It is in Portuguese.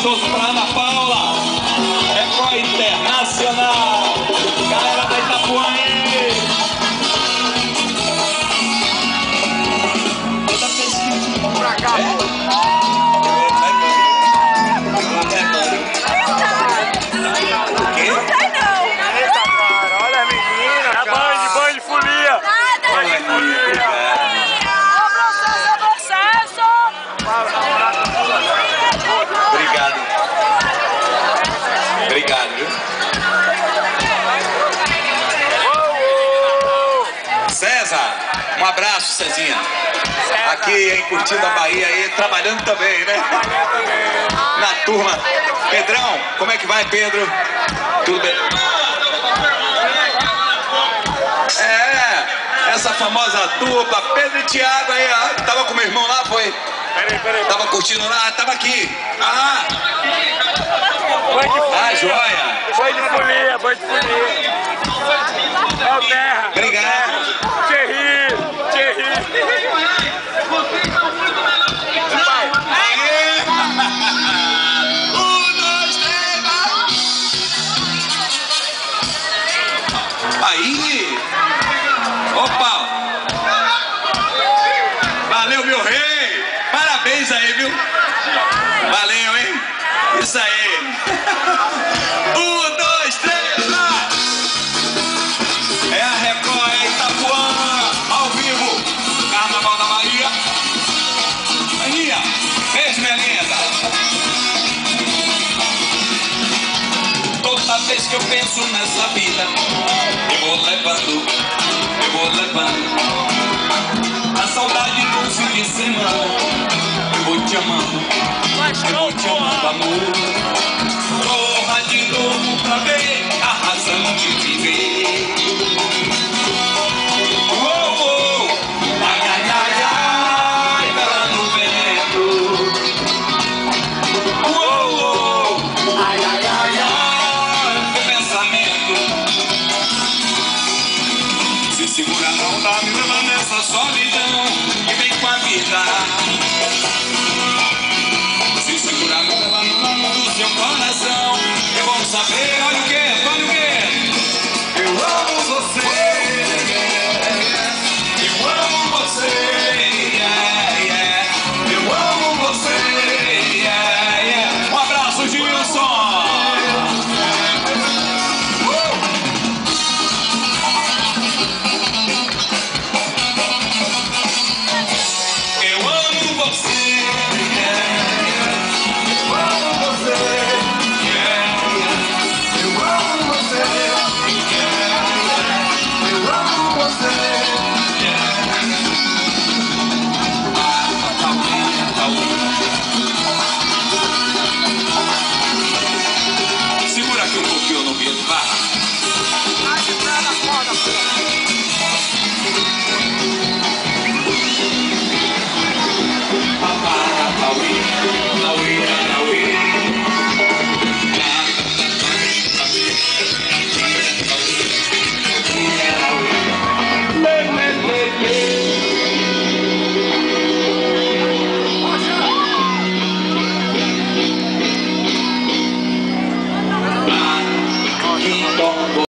gostoso pra Ana Paula. Record Internacional. Galera da Itapuã aí. Toda vez que pra cá. Obrigado, viu? César, um abraço, Cezinha. Aqui em Curtindo a Bahia, aí, trabalhando também, né? Na turma. Pedrão, como é que vai, Pedro? Tudo bem? Essa famosa dupla, Pedro e Thiago aí, ó. Tava com meu irmão lá, foi? Peraí. Tava curtindo lá, tava aqui. Joia. Boi de folia. É o Terra. Obrigado. Thierry. Aí. Opa. Valeu, meu rei. Parabéns aí, viu? Valeu, hein? Isso aí. 1, 2, 3, vai! É a Record Itapuã, ao vivo, Carnaval da Bahia. Aninha, beijo, minha linda. Toda vez que eu penso nessa vida, eu vou levando. A saudade do fim de semana, eu vou te amando, amor. Corra de novo pra ver a razão de viver. Ai, bela no vento. Ai, meu pensamento. Se segura, não dá, me leva nessa solidão e vem com a vida.